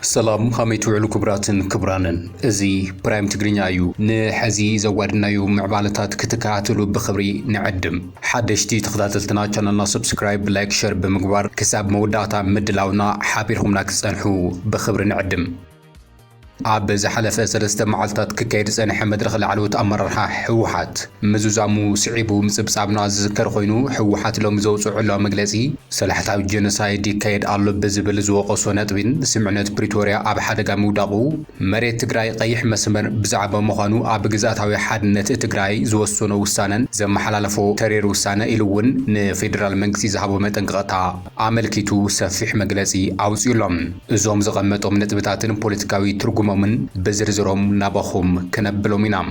ሰላም ኸመይ ትውዕሉ ክቡራትን ክቡራንን እዚ ፕራይም ትግርኛ እዩ ንሕዚ ዘዋድናዩ ምዕባለታት ክትከታተሉ ብኽብሪ ንዕድም ሓደሽቲ ተኸታተልትና ቻናልና ሰብስክራይብ ላይክ ሼር ብምግባር ክሳብ መወዳእታ ምድላውና ሓቢርኩምና ክትጸንሑ ብኽብሪ ንዕድም ኣብ ዝሓለፈ 3 መዓልታት ክካየድ ጸንሐ መድረኽ ላዕለዎት ኣመራርሓ ሕወሓት ምዙዛሙ ስዒቡ ምጽብጻብና ዝዝከር ኮይኑ ሕወሓት ሎም ዘውፅዑ መግለጺ ሰላሕታዊ ጀኖሳይድ ይካየድ ኣሎ ብዝብል ዝወቐሶ ነጥቢን ስምዕነት ፕሪቶርያ ኣብ ሓደጋ ምውዳቑ መሬት ትግራይ ቀይሕ መስመር ብዛዕባ ምዃኑ ኣብ ግዛታዊ ሓድነት ትግራይ ዝወሰኖ ውሳነን ዘመሓላለፎ ተሬር ውሳነ ኢሉ እውን ንፌደራል መንግስቲ ዝሃቦ መጠንቀቕታ ኣመልኪቱ ሰፊሕ መግለጺ ኣውፅኡሎም እዞም ዝቐመጦም ነጥብታትን ፖለቲካዊ ትርጉም من بزرزروم نباخوم كنبلوم إنام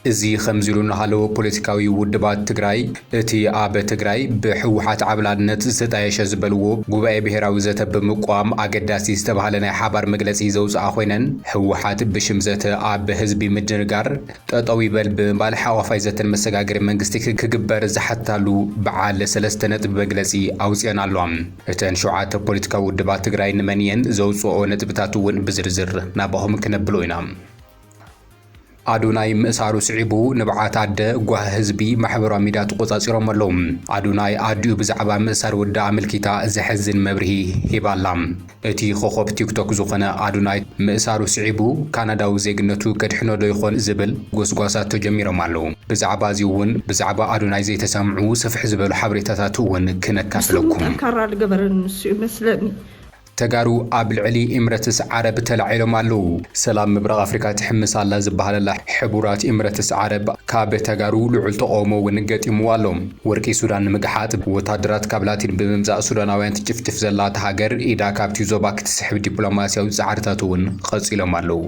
እዚ ከምዚሉ ንሃለዎ ፖለቲካዊ ውድባት ትግራይ እቲ ኣብ ትግራይ ብሕወሓት ዓብላድነት ዝተጣየሸ ዝበልዎ ጉባኤ ብሔራዊ ዘተ ብምቋም ኣገዳሲ ዝተባሃለ ናይ ሓባር መግለጺ ዘውፅኣ ኮይነን ሕወሓት ብሽም ዘተ ኣብ ህዝቢ ምድንጋር ጠጠው ይበል ብምባል ሓዋፋይ ዘተን መሰጋገሪ መንግስቲ ክግበር ዝሓታሉ በዓል 3 ነጥቢ መግለጺ ኣውፅአን ኣለዋ እተን 7 ፖለቲካዊ ውድባት ትግራይ ንመንየን ዘውፅኦ ነጥብታት እውን ብዝርዝር ናባኹም ክነብሎ ኢና አዶናይ ምእሳሩ ስዒቡ ንብዓት ኣደ ጓህ ህዝቢ ማሕበራዊ ሚድያ ተቆጻጺሮም ኣለዉ አዶናይ ኣዲኡ ብዛዕባ ምእሳር ወዳ ኣመልኪታ ዝሕዝን መብርሂ ሂባላ እቲ ኮኸብ ቲክቶክ ዝኾነ አዶናይ ምእሳሩ ስዒቡ ካናዳዊ ዜግነቱ ከድሕኖ ዶ ይኾን ዝብል ጎስጓሳት ተጀሚሮም ኣለዉ ብዛዕባ እዚ እውን ብዛዕባ አዶናይ ዘይተሰምዑ ስፍሕ ዝበሉ ሓበሬታታት እውን ክነካፍለኩም ካራል ገበረን መስለኒ ተጋሩ ኣብ ልዕሊ ኤምሬትስ ዓረብ ተላዒሎም ኣለዉ ሰላም ምብራቕ ኣፍሪካ ትሕምስ ኣላ ዝበሃለላ ሕቡራት ኤምሬትስ ዓረብ ካብ ተጋሩ ልዑል ተቃውሞ እውን ገጢምዎ ኣሎ ወርቂ ሱዳን ንምግሓጥ ወታደራት ካብ ላቲን ብምምጻእ ሱዳናውያን ትጭፍጭፍ ዘላ ሃገር ኢዳ ካብቲ ዞባ ክትስሕብ ዲፕሎማስያዊ ጻዕርታት እውን ቀጺሎም ኣለዉ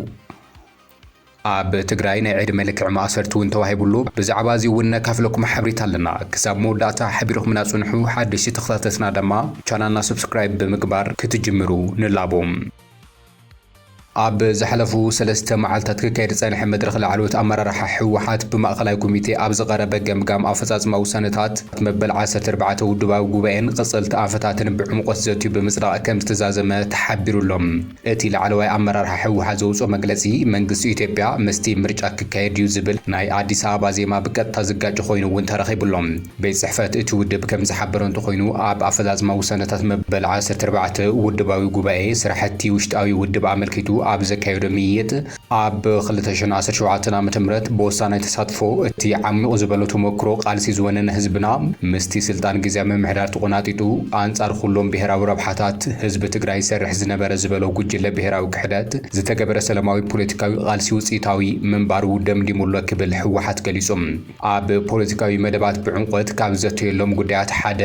ኣብ ትግራይ ናይ ዕድመ ልክዕ ማእሰርቲ እውን ተዋሂቡሉ ብዛዕባ እዚ እውን ነካፍለኩም ሓበሬታ ኣለና ክሳብ መወዳእታ ሓቢርኩም ናጽንሑ ሓድሽቲ ተኸታተልና ድማ ቻናልና ሰብስክራይብ ብምግባር ክትጅምሩ ንላቦም ኣብ ዝሓለፉ 3 መዓልታት ክካየድ ጸንሐ መድረኽ ላዕለዎት ኣመራርሓ ሕወሓት ብማእኸላይ ኮሚቴ ኣብ ዝቐረበ ገምጋም ኣፈጻጽማ ውሳነታት መበል 14 ውድባዊ ጉባኤን ቅጽልቲ ኣፈታትን ብዕምቆት ዘትዩ ብምጽዳቕ ከም ዝተዛዘመ ተሓቢሩሎም እቲ ላዕለዋይ ኣመራርሓ ሕወሓት ዘውፅኦ መግለጺ መንግስቲ ኢትዮጵያ ምስቲ ምርጫ ክካየድ እዩ ዝብል ናይ ኣዲስ ኣበባ ዜማ ብቀጥታ ዝጋጭ ኮይኑ እውን ተረኺቡሎም ቤት ጽሕፈት እቲ ውድብ ከም ዝሓበሮ እንተኮይኑ ኣብ ኣፈጻጽማ ውሳነታት መበል 14 ውድባዊ ጉባኤ ስራሕቲ ውሽጣዊ ውድብ ኣመልኪቱ ኣብ ዘካየዶ ምይይጥ ኣብ 2017 ዓ.ም ብወሳናይ ተሳትፎ እቲ ዓሚቑ ዝበሎ ተመክሮ ቃልሲ ዝወነነ ህዝብና ምስቲ ስልጣን ግዝያዊ ምምሕዳር ተቆናጢጡ ኣንጻር ኩሎም ብሔራዊ ረብሓታት ህዝቢ ትግራይ ይሰርሕ ዝነበረ ዝበሎ ጉጅለ ብሔራዊ ክሕደት ዝተገበረ ሰላማዊ ፖለቲካዊ ቃልሲ ውፅኢታዊ ምንባሩ ደምዲሙሎ ክብል ሕወሓት ገሊጾም ኣብ ፖለቲካዊ መደባት ብዕምቆት ካብ ዘተየሎም ጉዳያት ሓደ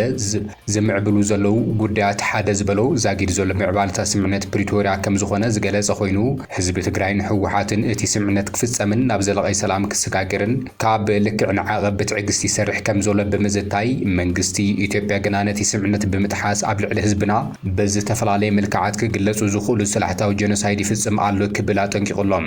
ዝምዕብሉ ዘለው ጉዳያት ሓደ ዝበሎ ዛጊድ ዘሎ ምዕባለታት ስምዕነት ፕሪቶርያ ከም ዝኾነ ዝገለጸ ኮይኑ ህዝቢ ትግራይን ሕወሓትን እቲ ስምዕነት ክፍጸምን ናብ ዘለቐይ ሰላም ክሰጋገርን ካብ ልክዕ ንዓቐብ ብትዕግስቲ ይሰርሕ ከም ዘሎ ብምዝታይ መንግስቲ ኢትዮጵያ ግና ነቲ ስምዕነት ብምጥሓስ ኣብ ልዕሊ ህዝብና ብዝተፈላለየ ምልክዓት ክግለጹ ዝኽእሉ ስላሕታዊ ጀኖሳይድ ይፍጽም ኣሎ ክብል ኣጠንቂቑሎም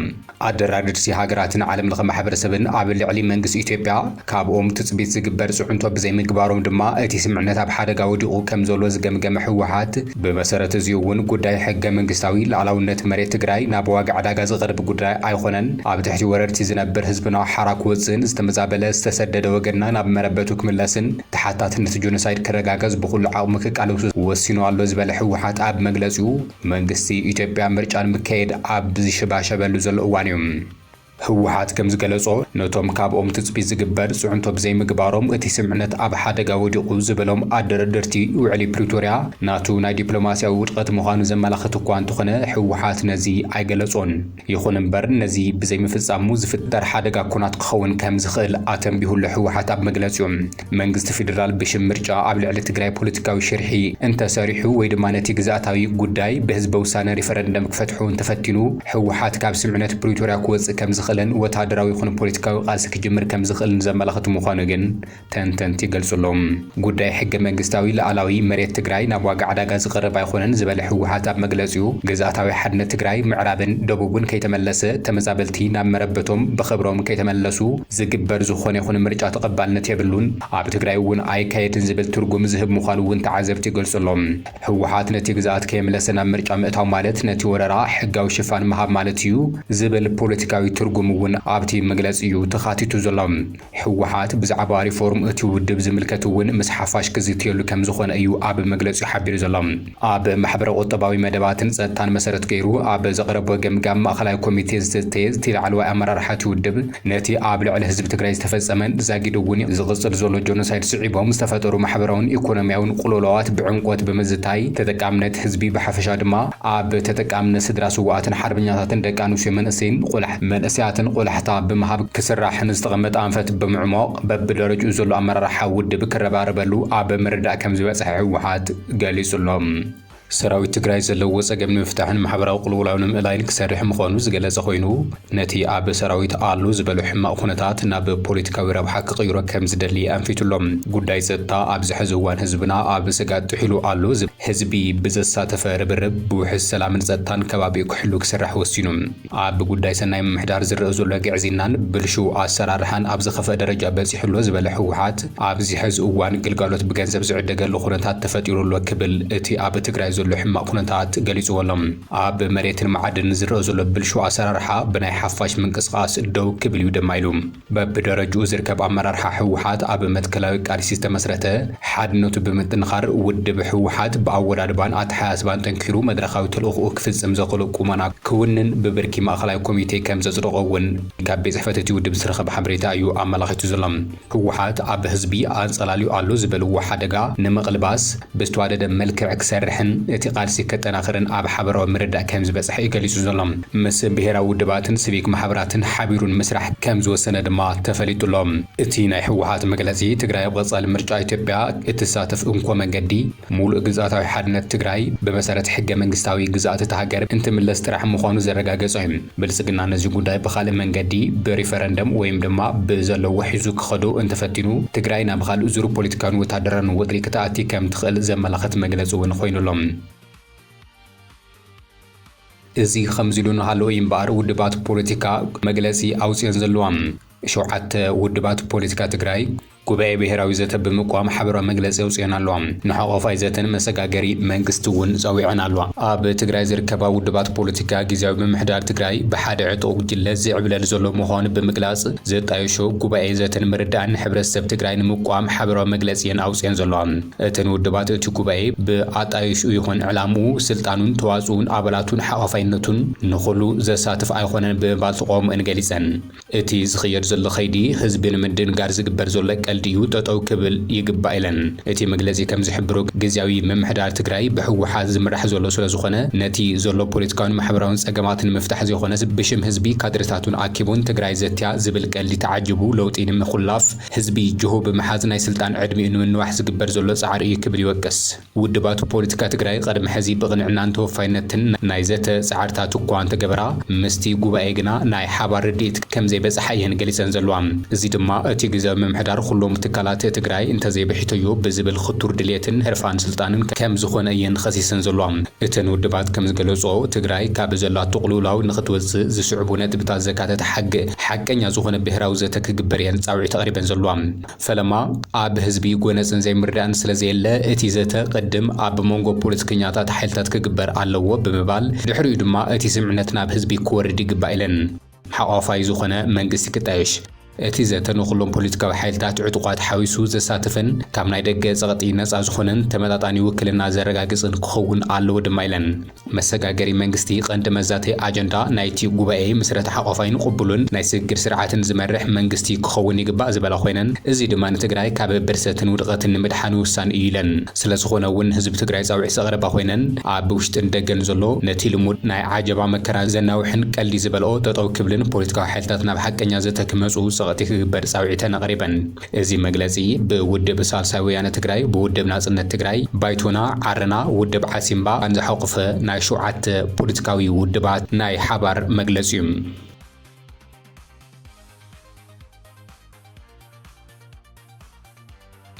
ኣደራድርቲ ሃገራትን ዓለም ለኸ ማሕበረሰብን ኣብ ልዕሊ መንግስቲ ኢትዮጵያ ካብኦም ትጽቢት ዝግበር ጽዑንቶ ብዘይምግባሮም ድማ እቲ ስምዕነት ኣብ ሓደጋ ወዲቑ ከም ዘሎ ዝገምገመ ሕወሓት ብመሰረት እዚ እውን ጉዳይ ሕገ መንግስታዊ ላዕላውነት መሬት ትግራይ ናብ ዋጋ ዕዳጋ ዝቐርብ ጉዳይ ኣይኾነን ኣብ ትሕቲ ወረርቲ ዝነብር ህዝብና ሓራክ ወፅን ዝተመዛበለ ዝተሰደደ ወገንና ናብ መረበቱ ክምለስን ተሓታትነት ጀኖሳይድ ክረጋገዝ ብኩሉ ዓቕሙ ክቃለሱ ወሲኑ ኣሎ ዝበለ ሕወሓት ኣብ መግለጺኡ መንግስቲ ኢትዮጵያ ምርጫን ምካየድ ኣብ ዝሽባሸበሉ ዘሎ እዋን እዩ ሕወሓት ከም ዝገለጾ ነቶም ካብኦም ትጽቢት ዝግበር ጽዑንቶ ብዘይምግባሮም እቲ ስምዕነት ኣብ ሓደጋ ወዲቑ ዝበሎም ኣደረድርቲ ውዕሊ ፕሪቶርያ ናቱ ናይ ዲፕሎማስያዊ ውድቀት ምዃኑ ዘመላኽት እኳ እንተኾነ ሕወሓት ነዚ ኣይገለጾን ይኹን እምበር ነዚ ብዘይምፍጻሙ ዝፍጠር ሓደጋ ኩናት ክኸውን ከም ዝኽእል ኣተንቢሁሉ ሕወሓት ኣብ መግለጺኡ መንግስቲ ፌደራል ብሽም ምርጫ ኣብ ልዕሊ ትግራይ ፖለቲካዊ ሽርሒ እንተሰሪሑ ወይ ድማ ነቲ ግዛኣታዊ ጉዳይ ብህዝበ ውሳነ ሪፈረንደም ክፈትሑ እንተፈቲኑ ሕወሓት ካብ ስምዕነት ፕሪቶርያ ክወፅእ ከም መቐለን ወታደራዊ ይኹን ፖለቲካዊ ቃልሲ ክጅምር ከም ዝኽእል ዘመላኽት ምዃኑ ግን ተንተንቲ ይገልጹሎም። ጉዳይ ሕገ መንግስታዊ ላዕላዊ መሬት ትግራይ ናብ ዋጋ ዕዳጋ ዝቐርብ ኣይኮነን ዝበለ ህወሓት ኣብ መግለጺኡ ግዝኣታዊ ሓድነት ትግራይ ምዕራብን ደቡብን ከይተመለሰ ተመዛበልቲ ናብ መረበቶም ብኽብሮም ከይተመለሱ ዝግበር ዝኾነ ይኹን ምርጫ ተቐባልነት የብሉን ኣብ ትግራይ እውን ኣይካየድን ዝብል ትርጉም ዝህብ ምዃኑ እውን ተዓዘብቲ ይገልጹሎም። ህወሓት ነቲ ግዝኣት ከየመለሰ ናብ ምርጫ ምእታው ማለት ነቲ ወረራ ሕጋዊ ሽፋን ምሃብ ማለት እዩ ዝብል ፖለቲካዊ ትርጉም እውን ኣብቲ መግለጺ እዩ ተኻቲቱ ዘሎ። ህወሓት ብዛዕባ ሪፎርም እቲ ውድብ ዝምልከት እውን ምስ ሓፋሽ ክዝትየሉ ከም ዝኾነ እዩ ኣብ መግለጺኡ ሓቢሩ ዘሎ። ኣብ ማሕበረ ቁጠባዊ መደባትን ጸጥታን መሰረት ገይሩ ኣብ ዘቕረቦ ገምጋም ማእኸላይ ኮሚቴ ዝተተየ እቲ ላዕለዋይ ኣመራርሓ እቲ ውድብ ነቲ ኣብ ልዕሊ ህዝቢ ትግራይ ዝተፈጸመን ዛጊድ እውን ዝቕጽል ዘሎ ጆኖሳይድ ስዒቦም ዝተፈጠሩ ማሕበራውን ኢኮኖምያውን ቁልውላዋት ብዕንቆት ብምዝታይ ተጠቃምነት ህዝቢ ብሓፈሻ ድማ ኣብ ተጠቃምነት ስድራ ስዋኣትን ሓርበኛታትን ደቂ ኣንስትዮ መንእሰያትን ቆላሕታ ብምሃብ ክስራሕን ዝተቐመጠ ኣንፈት ብምዕሞቕ በብደረጃኡ ዘሎ ኣመራርሓ ውድብ ክረባረበሉ ኣብ ምርዳእ ከም ዝበጽሐ ህወሓት ገሊጹሎም። ሰራዊት ትግራይ ዘለዎ ጸገም ንምፍታሕን ማሕበራዊ ቁልውላውን ምእላይን ክሰርሕ ምዃኑ ዝገለጸ ኮይኑ ነቲ ኣብ ሰራዊት ኣሉ ዝበሉ ሕማቕ ኩነታት ናብ ፖለቲካዊ ረብሓ ክቕይሮ ከም ዝደሊ ኣንፊቱሎም። ጉዳይ ጸጥታ ኣብ ዝሕዚ እዋን ህዝብና ኣብ ስጋት ጥሒሉ ኣሎ። ህዝቢ ብዘሳተፈ ርብርብ ብውሕስ ሰላምን ጸጥታን ከባቢኡ ክሕሉ ክስራሕ ወሲኑ ኣብ ጉዳይ ሰናይ ምምሕዳር ዝረአ ዘሎ ግዕዚናን ብልሹ ኣሰራርሓን ኣብ ዝኸፍአ ደረጃ በፂሕሎ ዝበለ ህወሓት ኣብዚ ሕዚ እዋን ግልጋሎት ብገንዘብ ዝዕደገሉ ኩነታት ተፈጢሩሎ ክብል እቲ ኣብ ትግራይ ዘሎ ሕማቕ ኩነታት ገሊጹሎም። ኣብ መሬትን መዓድንን ዝረአ ዘሎ ብልሹ ኣሰራርሓ ብናይ ሓፋሽ ምንቅስቓስ ደው ክብል እዩ ድማ ኢሉ በብደረጃኡ ዝርከብ ኣመራርሓ ህወሓት ኣብ መትከላዊ ቃልሲ ዝተመስረተ ሓድነቱ ብምጥንኻር ውድብ ህወሓት ብኣወዳድባን ኣተሓሳስባን ጠንኪሩ መድረኻዊ ተልእኽኡ ክፍጽም ዘኽእሎ ቁመና ክውንን ብብርኪ ማእኸላይ ኮሚቴ ከም ዘጽድቆ እውን ካብ ቤት ጽሕፈት እቲ ውድብ ዝረኸበ ሓበሬታ እዩ ኣመላኺቱ ዘሎ። ህወሓት ኣብ ህዝቢ ኣንጸላልዩ ኣሎ ዝበልዎ ሓደጋ ንምቕልባስ ብዝተዋደደ መልክዕ ክሰርሕን እቲ ቃልሲ ከጠናኽርን ኣብ ሓበራዊ ምርዳእ ከም ዝበጽሐ ገሊጹ ዘሎ። ምስ ብሄራዊ ውድባትን ሲቪክ ማሕበራትን ሓቢሩን ምስራሕ ከም ዝወሰነ ድማ ተፈሊጡሎም። እቲ ናይ ህወሓት መግለጺ ትግራይ ኣብ ቀጻሊ ምርጫ ኢትዮጵያ እትሳተፍ እንኮ መንገዲ ሙሉእ ግዝኣታዊ ሓድነት ትግራይ ብመሰረት ሕገ መንግስታዊ ግዝኣት እታ ሃገር እንትምለስ ጥራሕ ምዃኑ ዘረጋገጸ እዩ። ብልጽግና ነዚ ጉዳይ ብኻልእ መንገዲ ብሪፈረንደም ወይም ድማ ብዘለዎ ሒዙ ክኸዶ እንተፈቲኑ ትግራይ ናብ ካልእ ዙር ፖለቲካውን ወታደራውን ወጥሪ ክትኣቲ ከም ትኽእል ዘመላኽት መግለጺ እውን ኮይኑሎም። እዚ ከምዚ ኢሉ ንሃለወ እምበኣር ውድባት ፖለቲካ መግለጺ ኣውፅአን ዘለዋ 7 ውድባት ፖለቲካ ትግራይ ጉባኤ ብሄራዊ ዘተ ብምቋም ሓበራዊ መግለጺ ኣውፅአን ኣለዋ። ንሓቆፋይ ዘተን መሰጋገሪ መንግስቲ እውን ጸዊዐን ኣለዋ። ኣብ ትግራይ ዝርከባ ውድባት ፖለቲካ ጊዜያዊ ምምሕዳር ትግራይ ብሓደ ዕጡቕ ጉጅለ ዝዕብለል ዘሎ ምዃኑ ብምግላጽ ዘጣየሾ ጉባኤ ዘተን ምርዳእን ሕብረተሰብ ትግራይ ንምቋም ሓበራዊ መግለጺን ኣውፅአን ዘለዋ። እተን ውድባት እቲ ጉባኤ ብኣጣየሹ ይኹን ዕላምኡ ስልጣኑን ተዋጽኡን ኣባላቱን ሓቆፋይነቱን ንኹሉ ዘሳትፍ ኣይኮነን ብምባል ተቃውሞአን ገሊጸን እቲ ዝኽየድ ዘሎ ኸይዲ ህዝቢ ንምድንጋር ዝግበር ዘሎ ቀልዲዩ ጠጠው ክብል ይግባእ ኢለን። እቲ መግለጺ ከም ዝሕብሮ ጊዜያዊ ምምሕዳር ትግራይ ብህወሓት ዝምራሕ ዘሎ ስለ ዝኾነ ነቲ ዘሎ ፖለቲካውን ማሕበራውን ጸገማትን ምፍታሕ ዘይኮነስ ብሽም ህዝቢ ካድሬታቱን ኣኪቡን ትግራይ ዘትያ ዝብል ቀልዲ ተዓጅቡ ለውጢ ንምኹላፍ ህዝቢ ጅሁ ብምሓዝ ናይ ስልጣን ዕድሚኡ ንምንዋሕ ዝግበር ዘሎ ጻዕሪ እዩ ክብል ይወቅስ። ውድባቱ ፖለቲካ ትግራይ ቀድሚ ሕዚ ብቕንዕናን ተወፋይነትን ናይ ዘተ ጻዕርታት እኳ እንተገበራ ምስቲ ጉባኤ ግና ናይ ሓባር ርድኢት ከም ዘይበጽሐ እየን ገሊጸን ዘለዋ። እዚ ድማ እቲ ጊዜያዊ ምምሕዳር ኩሎም ትካላት ትግራይ እንተዘይበሒተዮ ብዝብል ክቱር ድሌትን ህርፋን ስልጣንን ከም ዝኾነ እየን ኸሲሰን ዘለዋ። እተን ውድባት ከም ዝገለጾ ትግራይ ካብ ዘላቶ ቁልውላው ንኽትወፅእ ዝስዕቡ ነጥብታት ዘካተተ ሓቀኛ ዝኾነ ብሄራዊ ዘተ ክግበር እየን ጻውዒት ኣቕሪበን ዘለዋ። ፈለማ ኣብ ህዝቢ ጎነፅን ዘይምርዳእን ስለዘየለ እቲ ዘተ ቅድም ኣብ መንጎ ፖለቲከኛታት ሓይልታት ክግበር ኣለዎ ብምባል ድሕሪኡ ድማ እቲ ስምዕነት ናብ ህዝቢ ክወርድ ይግባእ ኢለን። ሓቋፋይ ዝኾነ መንግስቲ ክጣየሽ እቲ ዘተ ንኹሎም ፖለቲካዊ ሓይልታት ዕጡቋት ሓዊሱ ዘሳትፍን ካብ ናይ ደገ ጸቕጢ ነጻ ዝኾነን ተመጣጣኒ ውክልና ዘረጋግጽን ክኸውን ኣለዎ ድማ ኢለን። መሰጋገሪ መንግስቲ ቀንዲ መዛተይ ኣጀንዳ ናይቲ ጉባኤ ምስረታ ሓቆፋይን ቅቡሉን ናይ ስግግር ስርዓትን ዝመርሕ መንግስቲ ክኸውን ይግባእ ዝበላ ኮይነን እዚ ድማ ንትግራይ ካብ ብርሰትን ውድቐትን ንምድሓን ውሳነ እዩ ኢለን። ስለ ዝኾነ እውን ህዝቢ ትግራይ ጻውዒት ዘቕረባ ኮይነን ኣብ ውሽጥን ደገን ዘሎ ነቲ ልሙድ ናይ ዓጀባ መከራ ዘናውሕን ቀልዲ ዝበልኦ ጠጠው ክብልን ፖለቲካዊ ሓይልታት ናብ ሓቀኛ ዘተ ክመጹ ጸቕጢ ክግበር ጻውዒተን ኣቕሪበን። እዚ መግለጺ ብውድብ ሳልሳይ ወያነ ትግራይ ብውድብ ናጽነት ትግራይ ባይቶና ዓረና ውድብ ዓሲምባ እንዘሓቆፈ ናይ 7 ፖለቲካዊ ውድባት ናይ ሓባር መግለጺ እዩ።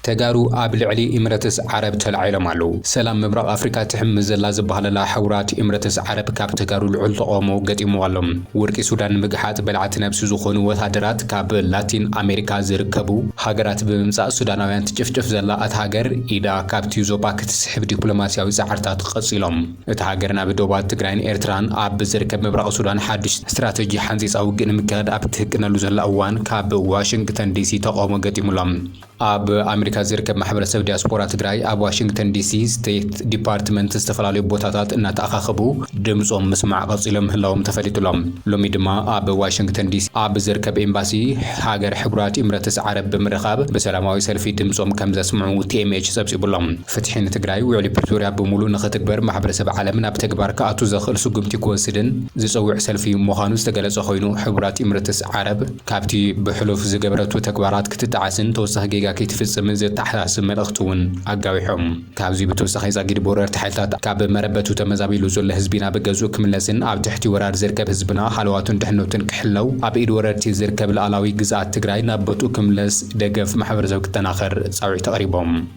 تجارو قبل علي إماراتس عرب تلعيلم علو سلام مبرق أفريقيا تحمز الله زبالة لا حورات إماراتس عرب كاب تجارو العلت قامو قد إموالهم وركي سودان مجحات بلعت نفس زخون وثادرات كاب لاتين أمريكا زركبو هاجرات بمساء سودانويان تجفجف زلا أتهاجر إذا كاب تيزو باك تسحب دبلوماسيا وزعرتات قصيلهم اتهاجرنا بدوبات تجرين إيرتران أب زركب مبرق سودان حدش استراتيجي حنزيس أو جن مكاد أبتهكنا لزل أوان كاب واشنطن دي سي تقامو قد إمولهم أب أمريكا زركب محبر سو دياسبورا تجراي أب واشنطن دي سي ستيت ديبارتمنت استفلالي بوتاتات إن تأخخبو دمزهم مسمع قصيلهم هلاهم تفليتلهم لومي دما أب واشنطن دي سي أب زركب إمباسي هاجر حبرات إماراتس عرب بمرخاب بسلاماوي سلفي دمزهم كمزة سمعوا TMH سبسيبولهم فتحين تجراي وعلي بريتوريا بمولو نختكبر محبر سب عالمنا بتكبر كأتو زخل سقمتي كوسدن زيصوع سلفي مخانو استجلس خوينو حبرات إماراتس عرب كابتي بحلوف زجبرات وتكبرات كتتعسن توصح جيجا كي تفصل من زيت تحت ملختون أجاويهم كابزي بتوصح إذا جدي بورر تحتات كاب مربت وتمزابيلو زل حزبنا بجزوك من لسن أب تحتي ورار زركب حزبنا حلواتون تحنوتن كحلو أب إيد ورر تي زركب العلاوي جزء تجراي نبتوكم لس دقف محور زوج تناخر صعي تقريبهم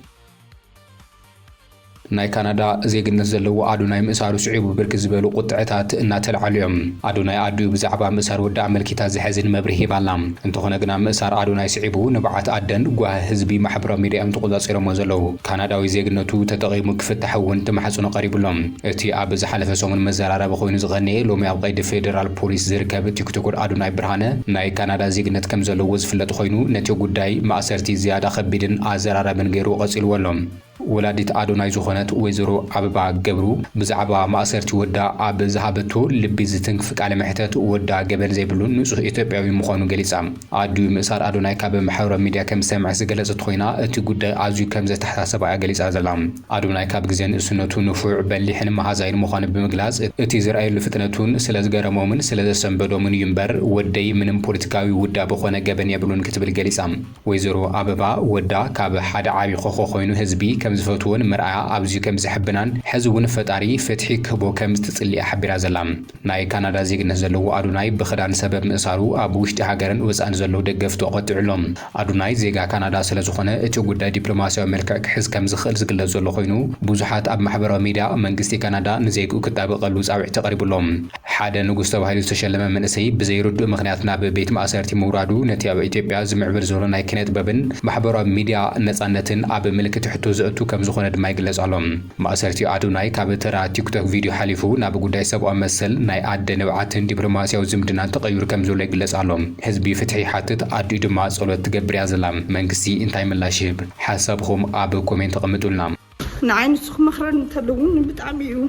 ناي كندا زيغنت زلو ادوناي مسارو صعيبو برك زبلو قطعتات ان تلعليهم ادوناي ادو بزعبا مسار ودا ملكيتا زحزن مبرهي بالام انت هنا غنا مسار ادوناي صعيبو نبعات ادن غوا حزبي محبر ميديا ام تقدصيرمو زلو كنداوي زيغنتو تتقيمو كفتحون تمحصنو قريبلهم اتي اب زحلف سومن مزرارب خوينو زغني لومي اب قيد فيدرال بوليس زركب تيكتوك ادوناي برهانه ناي كندا زيغنت كم زلو وزفلت خوينو نتي غداي ماسرتي زياده خبيدن ازراربن غيرو قصيل ولهم ولادت ادوناي زخنت ويزرو عببا قبرو بزعبا ماسرتي ودا اب زهابتو لبي زتنك فقال محتت ودا قبل زيبلون نصح ايثيوبياوي مخونو غليصام ادو مسار ادوناي كاب محور ميديا كم سمع زغلصت خوينا اتي غدا ازو كم زتحسبا غليصا زلام ادوناي كاب غزين اسنتو نفوع بليحن مازاير مخون بمغلاص اتي زرايل فتنتون سلازغرمومن سلازسنبدومن ينبر ودي منم بوليتيكاوي ودا بخونه غبن يبلون كتبل غليصام ويزرو عببا ودا كاب حدا عابي خوخو خوينو حزبي كم زفتون مرعا ابزي كم زحبنان حزون فتاري فتحي كبو كم تتصلي احبرا زلام ناي كندا زيغنت زلو ادوناي بخدان سبب مسارو ابو وشتي هاجرن وصان زلو دغفتو قطعلهم ادوناي زيغا كندا سلازخونه اتي غدا دبلوماسياوي ملكع حز كم زخل زغلت زلو خوينو بوزحات اب محبراوي ميديا منغستي كندا نزيغو كتابقلو صاوع تقريبلهم حدا نغس تبايل تشلمه منسي بزيرد مخنياتنا ببيت ماسرتي مورادو نتي اب ايثيوبيا زمعبر زولو ناي كنت ببن محبراوي ميديا نصانتن اب ملكت حتو زأتو كم زخونه دما يغلص علوم ماسرتي ادوناي كابترا تيكتوك فيديو حليفو ناب غداي سبو امسل ناي اد نبعاتن دبلوماسياو زمدنا تغير كم زول يغلص علوم حزبي فتحي حاتت ادي دما صلوت تغبر يازلام منغسي انتاي ملاشيب حسابكم اب كومنت قمطولنا نعين سخ مخرن تلون بتعميو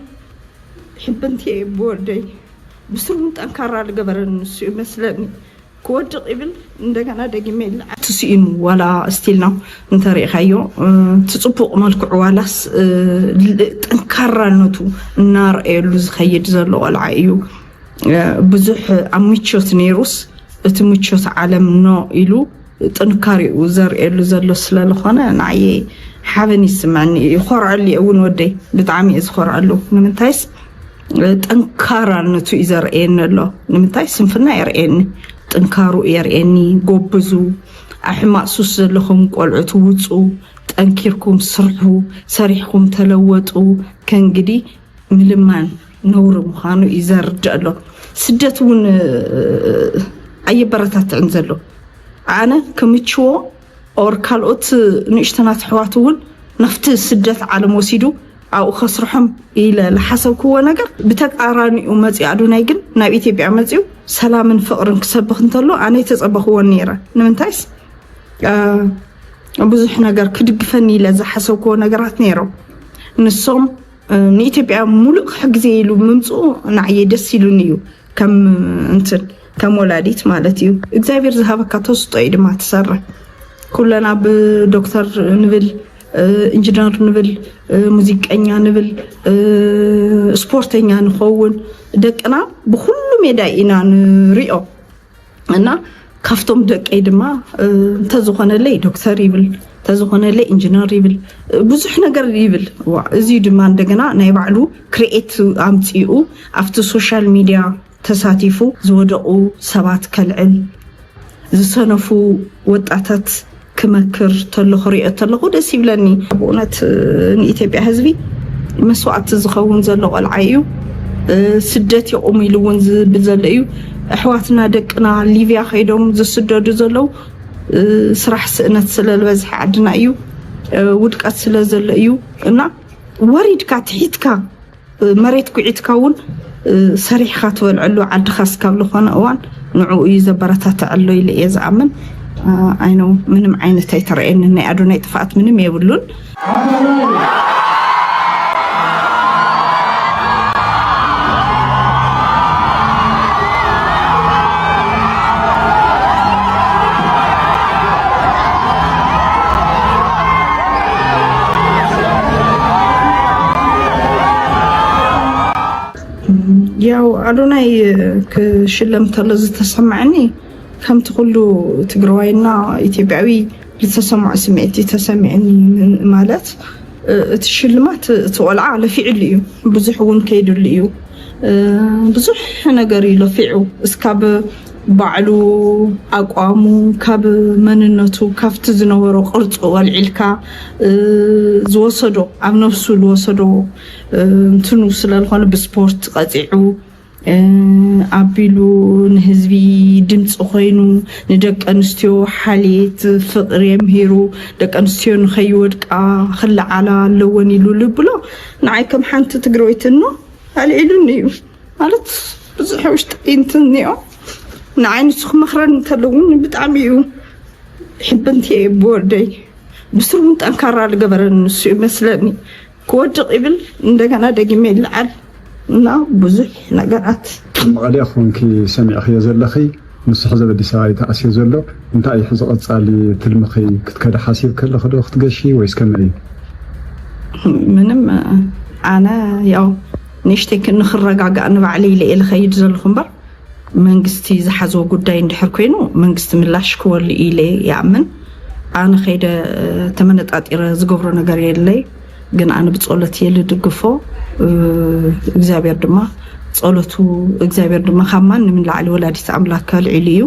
حبنتي بوردي بسرون تنكرر لغبرن نسو مسلني كود قبل عندنا دقيمة تسين ولا استيلنا نتري خيو تصبق مالك عوالاس تنكرر نتو النار إلوز خيد زلو العيو بزح عميتشوت نيروس تميتشوت عالم نو إلو تنكري وزر إلوز زلو سلال خنا نعي حابني سمعني يخور علي أول ودي بتعمي إزخور علو نمتايس تنكرر نتو إزر إن الله نمتايس سنفنا يرئني تنكارو يرئني قوبزو أحماء سوس لهم قلعتو وطو تنكيركم سرحو سريحكم تلوطو كان قدي ملمان نور مخانو إزار جالو سدتون أي براتات عنزلو أنا كمتشو أور كالوت نشتنات حواتون نفت سدت على موسيدو أو خسرهم إلى لحسب كوا نجر بتقارني ومزي عدونا يجن نبيتي بعمزيو سلام فقر كسبخ نتلو أنا تسبخوا النيرة نمنتايس بزح نجر كدق فني لذا حسب كوا نجرات نيرو نصوم نيتي بعملك حق زي لو ممسو نعي دسيلو نيو كم انتن كم ولاديت مالتيو إكزابير ذهبك كتوسطي ما تسرع كلنا بدكتور نبل إنجنير نبل موسيقى نبل سبورتينيا نخون دقنا بكل ميداينا نريو أنا كفتم دق إدما تزخنا لي دكتور يبل تزخنا لي إنجنير يبل بزح نجار يبل وزيد ما دقنا نيبعلو كرييت أمتيو أفتو سوشيال ميديا تساتيفو زودقو سبات كالعل زسنفو وطعتات ክመክር ተለኹ ሪኦ ተለኹ ደስ ይብለኒ ብእውነት ንኢትዮጵያ ህዝቢ መስዋዕቲ ዝኸውን ዘሎ ቆልዓ እዩ ስደት ይቆም ኢሉ እውን ዝብል ዘሎ እዩ ኣሕዋትና ደቅና ሊብያ ኸይዶም ዝስደዱ ዘለው ስራሕ ስእነት ስለልበዝሐ ዓድና እዩ ውድቀት ስለ ዘሎ እዩ እና ወሪድካ ትሒትካ መሬት ኩዒትካ እውን ሰሪሕካ ትበልዐሉ ዓድኻ ስካብ ዝኾነ እዋን ንዕኡ እዩ ዘበረታትዐሎ ኢለ እየ ዝኣምን ኣይኖ ምንም ዓይነት ኣይተረአየኒ ናይ ኣዶናይ ጥፍኣት ምንም የብሉን ያው ኣዶናይ ክሽለም ተሎ ዝተሰማዕኒ ከምቲ ኩሉ ትግራዋይና ኢትዮጵያዊ ዝተሰማዕ ስምዒት ተሰሚዕኒ ማለት እቲ ሽልማት እቲ ቆልዓ ለፊዕሉ እዩ ብዙሕ እውን ከይድሉ እዩ ብዙሕ ነገር እዩ ለፊዑ እስካብ ባዕሉ ኣቋሙ ካብ መንነቱ ካብቲ ዝነበሮ ቅርፁ ወልዒልካ ዝወሰዶ ኣብ ነፍሱ ዝወሰዶ እንትኑ ስለልኾነ ብስፖርት ቀፂዑ ኣቢሉ ንህዝቢ ድምፂ ኮይኑ ንደቂ ኣንስትዮ ሓልየት ፍቅሪ የምሂሩ ደቂ ኣንስትዮ ንኸይወድቃ ክለዓላ ኣለወን ኢሉ ልብሎ ንዓይ ከም ሓንቲ ትግራወይት ኖ ኣልዒሉኒ እዩ ማለት ብዙሕ ውሽጢ እንትን እኒኦ ንዓይ ንሱ ክመክረን እንተለውን ብጣዕሚ እዩ ሕበንቲ እየ ብወደይ ብስሩ እውን ጠንካራ ዝገበረን ንሱ ይመስለኒ ክወድቕ ይብል እንደገና ደጊመ ይልዓል እና ብዙሕ ነገራት መቐለ ኮንኪ ሰሚዕኽዮ ዘለኺ ምስ ሕዘብ ኣዲስ ኣበባ ተኣስዮ ዘሎ እንታይ ሕዚ ቀፃሊ ትልምኺ ክትከደ ሓሲብ ከለኺ ዶ ክትገሺ ወይስ ከመይ ምንም ኣነ ያው ንእሽተይ ንኽረጋጋእ ንባዕለይ ኢለ እየ ዝኸይድ ዘለኹ እምበር መንግስቲ ዝሓዘዎ ጉዳይ እንድሕር ኮይኑ መንግስቲ ምላሽ ክወሉ ኢለ ይኣምን ኣነ ከይደ ተመነጣጢረ ዝገብሮ ነገር የለይ ግን ኣነ ብፀሎት እየ ዝድግፎ እግዚአብሔር ድማ ጸሎቱ እግዚአብሔር ድማ ካማን ንምላዕሊ ወላዲት ኣምላክ ካልዒሉ እዩ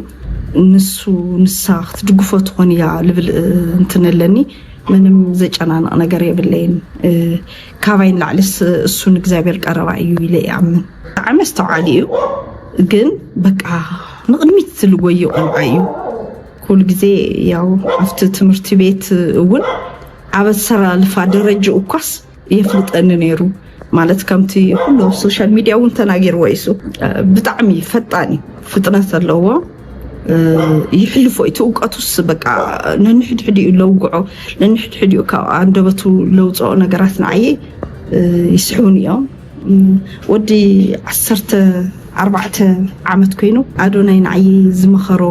ንሱ ንሳ ክትድግፎ ትኾን እያ ልብል እንትነለኒ ምንም ዘጨናንቕ ነገር የብለይን ካባይን ላዕልስ እሱን እግዚአብሔር ቀረባ እዩ ኢለ ይኣምን ብጣዕሚ ዝተውዓሊ እዩ ግን በቃ ንቕድሚት ዝልጎየ ቆልዓ እዩ ኩሉ ግዜ ያው ኣብቲ ትምህርቲ ቤት እውን ኣብ ኣሰራልፋ ደረጃ እኳስ የፍልጠኒ ነይሩ ማለት ከምቲ ኩሉ ሶሻል ሚዲያ እውን ተናጊርዎ እሱ ብጣዕሚ ፈጣኒ ፍጥነት ኣለዎ ይሕልፎ እቲ እውቀቱስ በቃ ነንሕድሕዲኡ ለውግዖ ነንሕድሕዲኡ ካብ አንደበቱ ለውፅኦ ነገራት ንዓየ ይስሕቡን እዮም ወዲ 14 ዓመት ኮይኑ ኣዶናይ ንዓየ ዝመኸሮ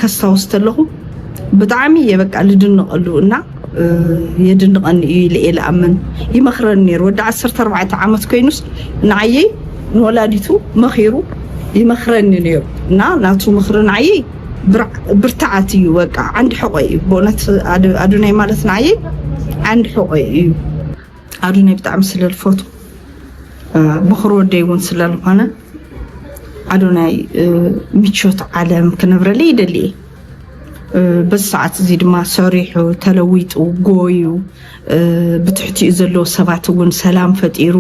ከስታውስ ተለኹ ብጣዕሚ እየ በቃ ልድንቐሉ እና የድንቐኒ እዩ ኢለ እየ ዝኣምን ይመኽረኒ ነይሩ ወዲ 14 ዓመት ኮይኑስ ንዓየ ንወላዲቱ መኺሩ ይመኽረኒ ነይሩ እና ናቱ ምኽሪ ንዓየ ብርትዓት እዩ በቃ ዓንዲ ሕቆ እዩ ብእውነት ኣዶናይ ማለት ንዓየ ዓንዲ ሕቆ እዩ ኣዶናይ ብጣዕሚ ስለልፈቱ ምኽሪ ወደይ እውን ስለልኾነ ኣዶናይ ምቾት ዓለም ክነብረለይ ይደሊ እየ በዚ ሰዓት እዚ ድማ ሰሪሑ ተለዊጡ ጎዩ ብትሕቲኡ ዘለዎ ሰባት እውን ሰላም ፈጢሩ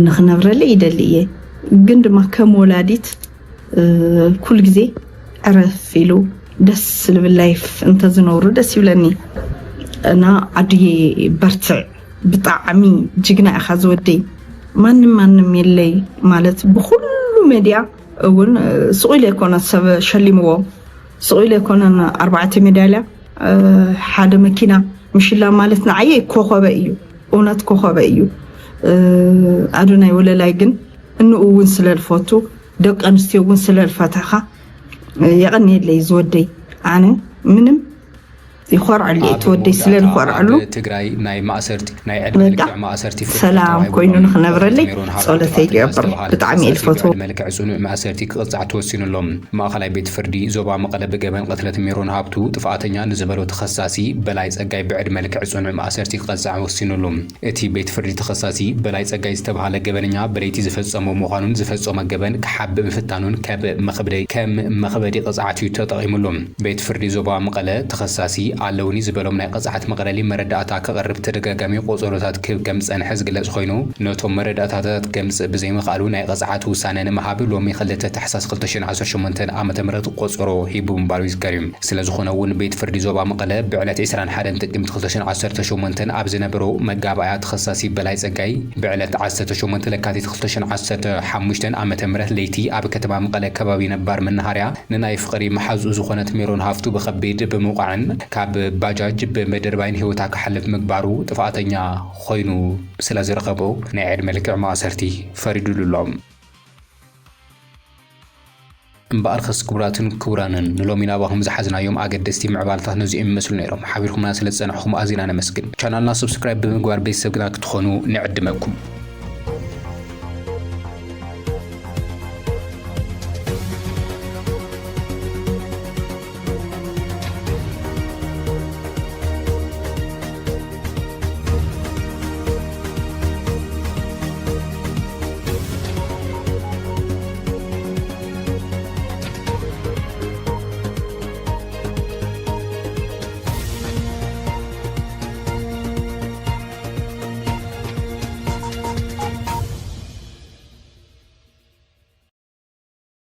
ንኽነብረለይ ይደሊ እየ ግን ድማ ከም ወላዲት ኩሉ ግዜ ዕረፍ ኢሉ ደስ ዝብል ላይፍ እንተዝነብሩ ደስ ይብለኒ እና ኣድየ በርትዕ ብጣዕሚ ጅግና ኢኻ ዝወደይ ማንም የለይ ማለት ብኩሉ ሚድያ እውን ስቑኢሉ ኣይኮነን ሰብ ሸሊምዎ ስቑኢሉ ኣይኮነን 4 ሜዳልያ ሓደ መኪና ምሽላም ማለት ንዓየ ኮኸበ እዩ እውነት ኮኸበ እዩ ኣዶናይ ወለላይ ግን እንኡ እውን ስለልፈቱ ደቂ ኣንስትዮ እውን ስለልፈትኻ የቐኒየለይ ዝወደይ ኣነ ምንም يخرع اللي تودي سلين يخرع له تجري ناي مأسرتي ناي عد ملك مأسرتي سلام كوينو نخنبر لي صولتي جبر بتعمي الفتوى ملك عسون مأسرتي قطع توسين اللهم ما خلاي بيت فردي زوبا مقلب جبان قتلة ميرون هابتو تفاعتني نزبلو تخصصي بلايز أجاي بعد ملك عسون مأسرتي قطع توسين اللهم اتي بيت فردي تخصصي بلايز أجاي استبها لجبانيا بليتي زفت أمو مخانون زفت أم جبان كحب بفتانون كاب مخبري كم مخبري قطع تطعيم اللهم بيت فردي زوبا مقلة تخصصي علوني زبلهم ناي قطعت مقرلي مرداتا كقرب تدغاغامي قصورታት كمص انحز ግለጽ ኮይኑ ነቶም መረዳእታታት ከምጽ ብዘይ መኻሉ ናይ قطعት ውሳነ ንመሃብ ሎሚ ክልተ ተሕሳስ 2018 ዓመተ ምህረት ቆጽሮ ሂቡ ምባሉ ይዝከርም ስለዝኾነ እውን ቤት ፍርዲ ዞባ መቐለ ብዕለት 21 ጥቅምት 2018 ኣብ ዝነበሮ መጋባያ ተኸሳሲ በላይ ጸጋይ ብዕለት 18 ለካቲት 2015 ዓመተ ምህረት ለይቲ ኣብ ከተማ መቐለ ከባቢ ነባር መናሃርያ ንናይ ፍቕሪ መሓዙ ዝኾነት ሜሮን ሃፍቱ በከቢድ በመውቃዕን ካብ ባጃጅ በመደርባይን ህይወታ ከሐልፍ ምግባሩ ጥፋተኛ ኮይኑ ስለዝረከበው ናይ ዕድ መልክዕ ማእሰርቲ ፈሪዱሉሎም እምበኣርኸስ ክቡራትን ክቡራንን ንሎሚና ባኹም ዝሓዝናዮም ኣገደስቲ ምዕባልታት ነዚኦም ይመስሉ ነይሮም ሓቢርኩምና ስለዝጸናሕኩም ኣዚና ነመስግን ቻናልና ሰብስክራይብ ብምግባር ቤተሰብ ግና ክትኾኑ ንዕድመኩም